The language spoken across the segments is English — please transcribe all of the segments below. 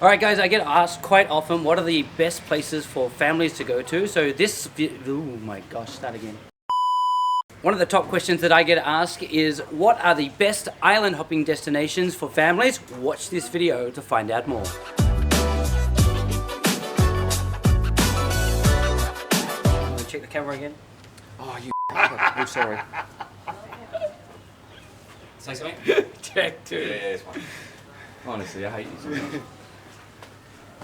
Alright guys, I get asked quite often what are the best places for families to go to. So oh my gosh, start again. One of the top questions that I get asked is what are the best island hopping destinations for families? Watch this video to find out more. Check the camera again. Oh, you I'm sorry. Say something? Check, dude. Yeah, it's fine. Honestly, I hate you sometimes.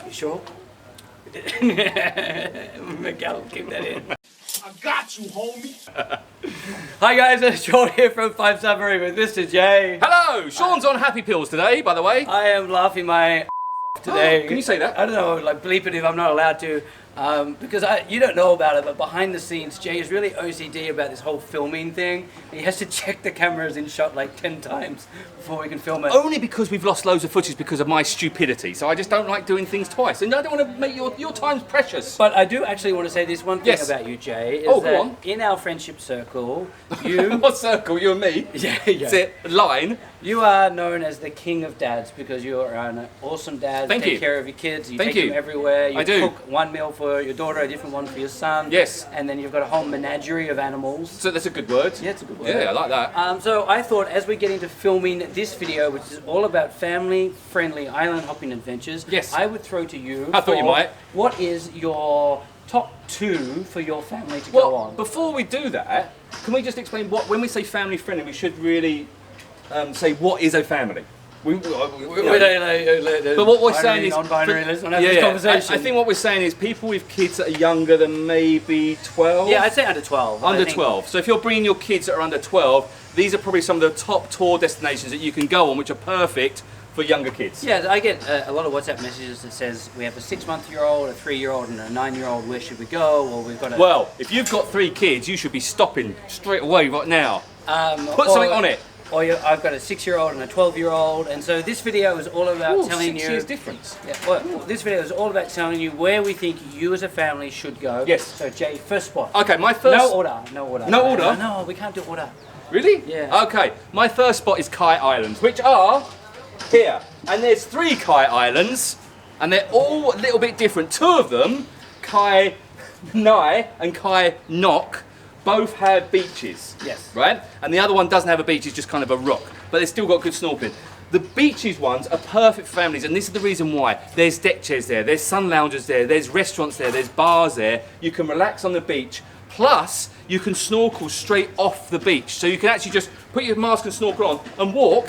You sure? Miguel, keep that in. I got you, homie. Hi guys, it's Shaun here from Star Marine with Mr. J. Hello! Sean's on happy pills today, by the way. I am laughing my off today. Oh, can you say that? I don't know, like bleep it if I'm not allowed to. Because you don't know about it, but behind the scenes, Jay is really OCD about this whole filming thing. He has to check the cameras in shot like 10 times before we can film it. Only because we've lost loads of footage because of my stupidity. So I just don't like doing things twice. And I don't want to make your time's precious. But I do actually want to say this one thing about you, Jay. Is go that on. in our friendship circle, you... What circle? You and me? Yeah. That's it. Line. You are known as the king of dads because you're an awesome dad. Thank you. Take care of your kids. You Thank take you. them everywhere. You I do. cook one meal for your daughter, a different one for your son. Yes. And then you've got a whole menagerie of animals. So that's a good word. Yeah, it's a good word. Yeah, I like that. So I thought as we get into filming this video, which is all about family-friendly island hopping adventures, Yes. I would throw to you. I thought you might. What is your top 2 for your family to go on? Before we do that, can we just explain when we say family friendly, we should really say what is a family. But what we're saying is, non-binary, let's not have this conversation. I think what we're saying is people with kids that are younger than maybe 12. Yeah, I'd say under 12. Under 12. So if you're bringing your kids that are under 12, these are probably some of the top tour destinations that you can go on, which are perfect for younger kids. Yeah, I get a lot of WhatsApp messages that says we have a 6-month-old, a 3-year-old, and a 9-year-old. Where should we go? Or we've got a... Well, if you've got 3 kids, you should be stopping straight away right now. Put something on it. Or I've got a 6-year-old and a 12-year-old, and so this video is all about telling 6 you... years difference. Yeah, well, this video is all about telling you where we think you as a family should go. Yes. So Jay, first spot. Okay, my first... No order. No order? No, we can't do order. Really? Yeah. Okay, my first spot is Khai Islands, which are here. And there's 3 Khai Islands, and they're all a little bit different. 2 of them, Khai Nai and Khai Nok, both have beaches. Yes. Right? And the other one doesn't have a beach, it's just kind of a rock. But they've still got good snorkeling. The beaches ones are perfect for families, and this is the reason why. There's deck chairs there, there's sun loungers there, there's restaurants there, there's bars there. You can relax on the beach. Plus, you can snorkel straight off the beach. So you can actually just put your mask and snorkel on and walk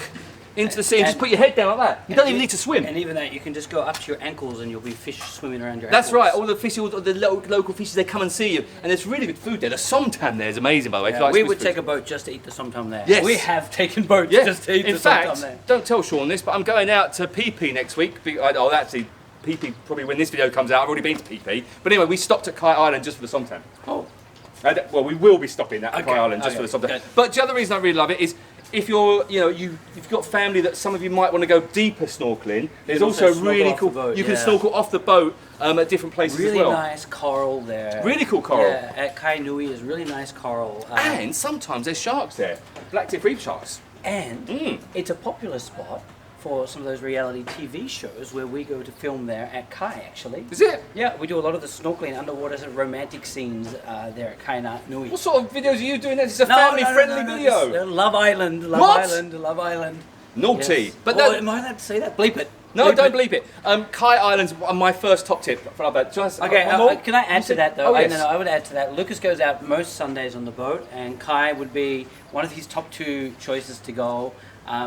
into the sea and just put your head down like that. You don't even need to swim. And even that, you can just go up to your ankles and you'll be fish swimming around your That's ankles. right, all the fish, all the local fishes, they come and see you. And there's really good food there. The somtam there is amazing, by the way. Yeah, we would take a boat just to eat the somtam there. Yes. We have taken boats Yeah. just to eat In the fact, somtam there. don't tell Sean this, but I'm going out to PP next week. Oh, actually, PP, probably when this video comes out, I've already been to PP. But anyway, we stopped at Khai Island just for the somtam. Oh. Well, we will be stopping at Khai Island just for the somtam. Good. But the other reason I really love it is if you're, you've got family that some of you might want to go deeper snorkeling. There's also really cool. You can snorkel off the boat at different places really as well. Really nice coral there. Really cool coral. Yeah, at Khai Nui is really nice coral. And sometimes there's sharks there, black tip reef sharks. And it's a popular spot for some of those reality TV shows where we go to film there at Khai, actually. Is it? Yeah, we do a lot of the snorkeling underwater sort of romantic scenes there at Khai Nui. What sort of videos are you doing? This is a family-friendly video. It's, Love Island, Love What? Island, Love Island. Naughty. Yes. But am I allowed to say that? Bleep it. No, don't bleep it. Khai Islands are my first top tip for our boat. Okay, can I add to that though? Oh, yes. I would add to that. Lucas goes out most Sundays on the boat, and Khai would be one of his top 2 choices to go.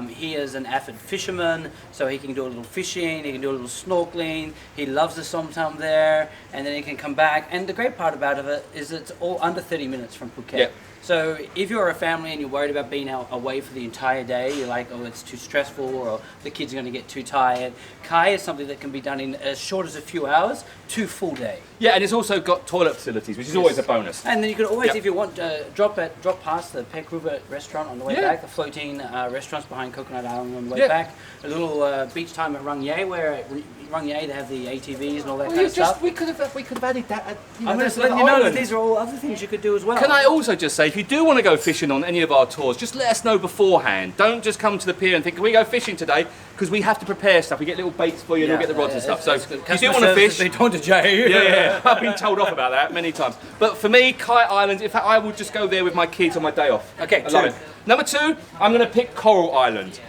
He is an avid fisherman, so he can do a little fishing, he can do a little snorkeling, he loves the somtam there, and then he can come back. And the great part about it is it's all under 30 minutes from Phuket. Yep. So if you're a family and you're worried about being out away for the entire day, you're like, oh, it's too stressful, or the kids are going to get too tired. Khai is something that can be done in as short as a few hours to full day. Yeah, and it's also got toilet facilities, which is always a bonus. And then you can always, if you want, drop past the Pek River restaurant on the way back, the floating restaurants. behind Coconut Island on the way Yeah. back. A little beach time at Rung Ye, where at Rung Ye they have the ATVs and all that Well, kind of stuff. we could have added that. I'm that's just letting you another know that island. these are all other things you could do as well. Can I also just say, if you do want to go fishing on any of our tours, just let us know beforehand. Don't just come to the pier and think, can we go fishing today? Because we have to prepare stuff. We get little baits for you and we'll get the rods and stuff. So if you do want to fish, They don't to Jay. yeah, I've been told off about that many times. But for me, Khai Islands, in fact, I would just go there with my kids on my day off. Okay, I love 2. it. Number 2, I'm going to pick Coral Island.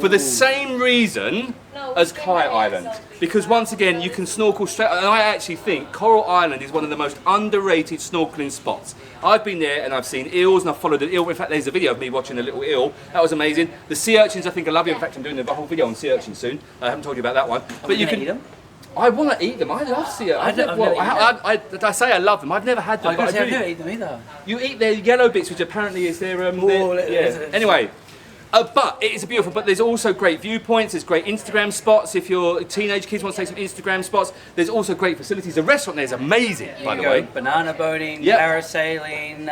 For the same reason as Khai Island. Because once again, you can snorkel straight, and I actually think Coral Island is one of the most underrated snorkeling spots. I've been there and I've seen eels and I've followed an eel. In fact, there's a video of me watching a little eel. That was amazing. The sea urchins I think are lovely. In fact, I'm doing a whole video on sea urchins soon. I haven't told you about that one. But you can eat them. I want to eat them. I love sea urchins. I've never eaten I say I love them. I've never had them. I but was I going to say, really- I've never eaten them either. you eat their yellow bits, which apparently is their. it's- Anyway, but it is beautiful. But there's also great viewpoints. There's great Instagram spots. If your teenage kids want to take some Instagram spots, there's also great facilities. The restaurant there is amazing, by the way. Banana boating, Yep. parasailing.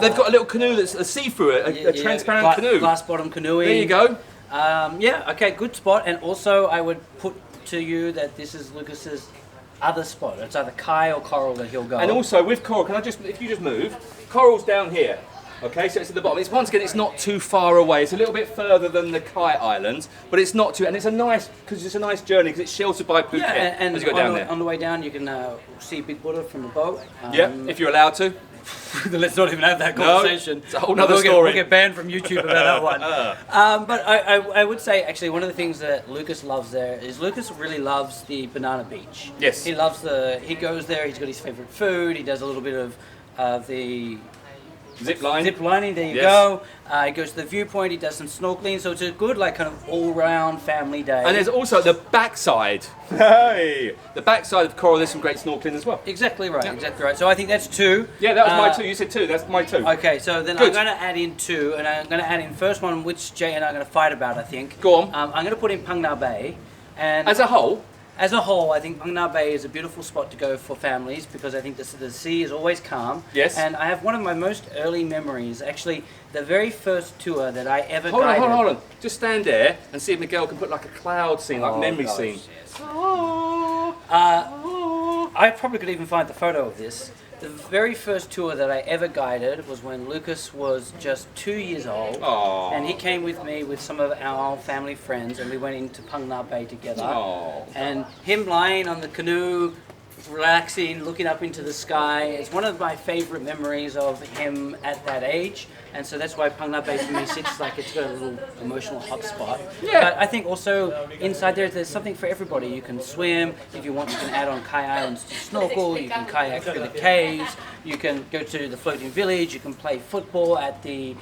They've got a little canoe that's a see-through, a transparent canoe. Glass bottom canoeing. There you go. Yeah, okay, good spot. And also, I would put to you that this is Lucas's other spot. It's either Khai or Coral that he'll go. And also with Coral, can I just, if you just move, Coral's down here. Okay, so it's at the bottom. It's once again, it's not too far away. It's a little bit further than the Khai Islands, but it's not too. And it's a nice, because it's a nice journey because it's sheltered by Phuket yeah, and as you go down there. on the way down, you can see Big Buddha from the boat. Yeah, if you're allowed to. Let's not even have that No, conversation. it's a whole nother we'll story. We'll get banned from YouTube about that one. But I would say, actually, one of the things that Lucas loves there is Lucas really loves the Banana Beach. Yes. He loves he goes there, he's got his favourite food, he does a little bit of the Zip line. zip lining, there you Yes. go. He goes to the viewpoint, he does some snorkeling, so it's a good, like, kind of all-round family day. And there's also the backside. Hey! The backside of Coral, there's some great snorkeling as well. Exactly right, exactly right. So I think that's 2. Yeah, that was my 2. You said 2. That's my 2. Okay, so then Good. I'm going to add in 2, and I'm going to add in first one, which Jay and I are going to fight about, I think. Go on. I'm going to put in Phang Nga Bay. And As a whole, as a whole, I think Phang Nga Bay is a beautiful spot to go for families because I think the sea is always calm. Yes. And I have one of my most early memories, actually, the very first tour that I ever hold guided. on. Just stand there and see if Miguel can put like a cloud scene, like Oh, memory gosh, scene. yes. I probably could even find the photo of this. The very first tour that I ever guided was when Lucas was just 2 years old. Aw. And he came with me with some of our family friends and we went into Phang Nga Bay together. Aw. And him lying on the canoe, relaxing, looking up into the sky, it's one of my favorite memories of him at that age. And so that's why Phang Nga Bay for me sits like it's got a little emotional hot spot. Yeah. But I think also inside there's something for everybody. You can swim, if you want you can add on Khai Islands to snorkel, you can kayak through the caves, you can go to the floating village, you can play football at the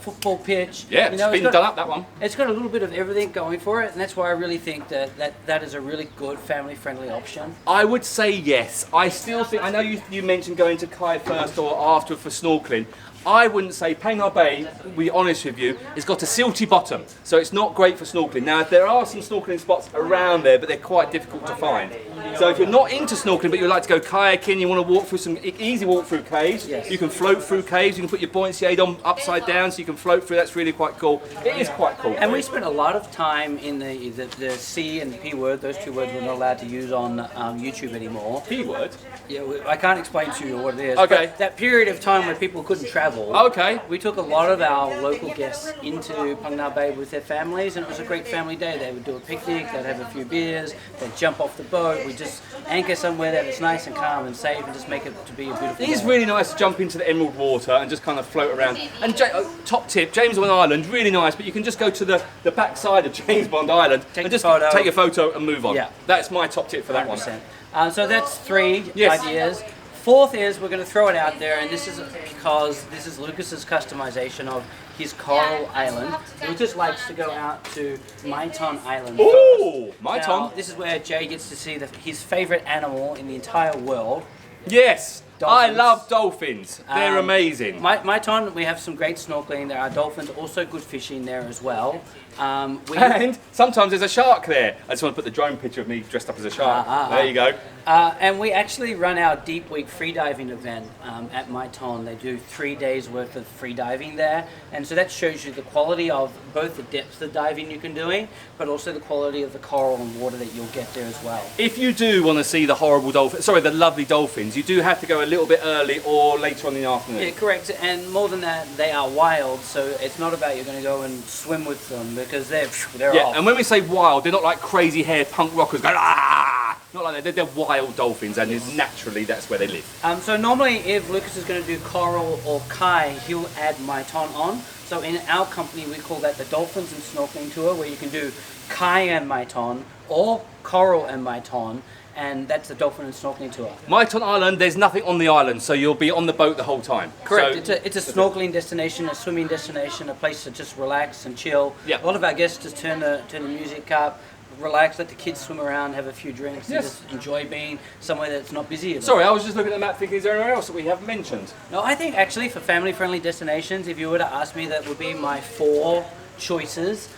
football pitch. Yeah, You know, it's been done up, that one. It's got a little bit of everything going for it, and that's why I really think that is a really good family-friendly option. I would say yes. I still think, I know you mentioned going to Khai first or after for snorkeling. I wouldn't say Phang Nga Bay, to be honest with you, it's got a silty bottom, so it's not great for snorkeling. Now, there are some snorkeling spots around there, but they're quite difficult to find. So if you're not into snorkeling, but you'd like to go kayaking, you want to walk through some easy walk through caves, Yes. you can float through caves, you can put your buoyancy aid on upside down so you can float through, that's really quite cool. It is quite cool. And we spent a lot of time in the C and P word. Those two words we're not allowed to use on YouTube anymore. Keyword? Yeah, I can't explain to you what it is. Okay. But that period of time where people couldn't travel. Okay. We took a lot of our local guests into Phang Nga Bay with their families, and it was a great family day. They would do a picnic, they'd have a few beers, they'd jump off the boat. We just anchor somewhere that is nice and calm and safe, and just make it to be a beautiful. It is day. really nice to jump into the emerald water and just kind of float around. And top tip, James Bond Island, really nice, but you can just go to the backside of James Bond Island Take and a just photo. take a photo and move on. Yeah. That's my top tip for that one. 100%. So that's 3 Yes. ideas. Fourth is we're going to throw it out there, and this is because this is Lucas's customization of his Coral Island. Lucas likes to go out to Maiton Island Ooh, first. Maiton. Now, this is where Jay gets to see his favorite animal in the entire world. Yes, I Dolphins. love dolphins. They're amazing. Maiton, we have some great snorkeling. There are dolphins, also good fishing there as well. And sometimes there's a shark there. I just want to put the drone picture of me dressed up as a shark. There you go. And we actually run our deep week freediving event at Maiton. They do 3 days worth of freediving there, and so that shows you the quality of both the depth of diving you can do, but also the quality of the coral and water that you'll get there as well. If you do want to see the horrible dolphins, sorry, the lovely dolphins, you do have to go a little bit early or later on in the afternoon. Yeah, correct. And more than that, they are wild, so it's not about you're going to go and swim with them because they're off. And when we say wild, they're not like crazy haired punk rockers going ah, not like that. They're wild dolphins, and naturally that's where they live. So normally, if Lucas is going to do coral or Khai, he'll add Maiton on. So in our company, we call that the Dolphins and Snorkeling Tour, where you can do Khai and Maiton or coral and Maiton. And that's the Dolphin and Snorkeling Tour. Maiton Island, there's nothing on the island, so you'll be on the boat the whole time. Correct. So, it's a snorkeling destination, a swimming destination, a place to just relax and chill. Yeah. A lot of our guests just turn the music up, relax, let the kids swim around, have a few drinks, and just enjoy being somewhere that's not busy. Sorry, I was just looking at the map thinking, is there anywhere else that we haven't mentioned? No, I think actually for family-friendly destinations, if you were to ask me, that would be my 4 choices.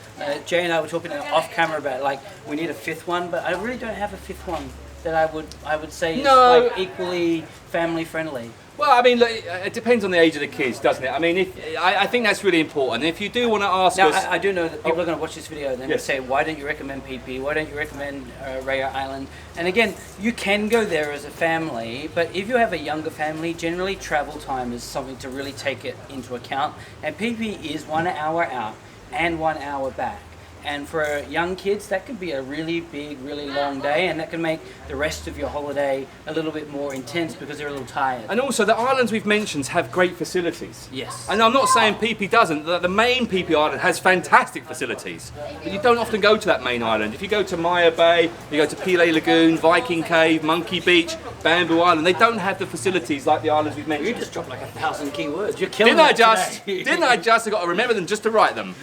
Jay and I were talking off camera about like we need a 5th one, but I really don't have a 5th one that I would say is like equally family friendly. Well, I mean, look, it depends on the age of the kids, doesn't it? I mean, I think that's really important. If you do want to ask us... I do know that people are going to watch this video and then say, why don't you recommend PP? Why don't you recommend Raya Island? And again, you can go there as a family, but if you have a younger family, generally travel time is something to really take it into account. And PP is 1 hour out and 1 hour back. And for young kids, that can be a really big, really long day, and that can make the rest of your holiday a little bit more intense because they're a little tired. And also, the islands we've mentioned have great facilities. Yes. And I'm not saying PP doesn't. The main PP Island has fantastic facilities. But you don't often go to that main island. If you go to Maya Bay, you go to Pile Lagoon, Viking Cave, Monkey Beach, Bamboo Island, they don't have the facilities like the islands we've mentioned. You just dropped like 1,000 keywords. You're killing Didn't I it just? today. Didn't I just? I've got to remember them just to write them.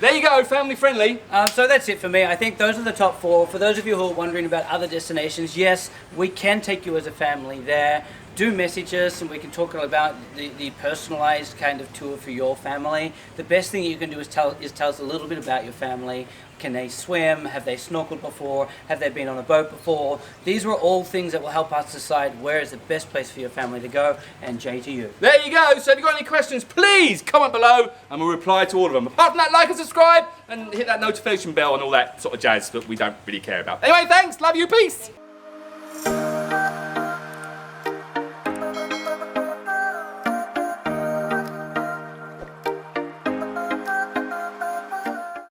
There you go, family friendly. So that's it for me. I think those are the top 4. For those of you who are wondering about other destinations, yes, we can take you as a family there. Do message us and we can talk about the personalized kind of tour for your family. The best thing you can do is tell us a little bit about your family. Can they swim? Have they snorkeled before? Have they been on a boat before? These are all things that will help us decide where is the best place for your family to go. And Jay, to you. There you go. So if you've got any questions, please comment below and we'll reply to all of them. Apart from that, like and subscribe and hit that notification bell and all that sort of jazz that we don't really care about. Anyway, thanks. Love you. Peace.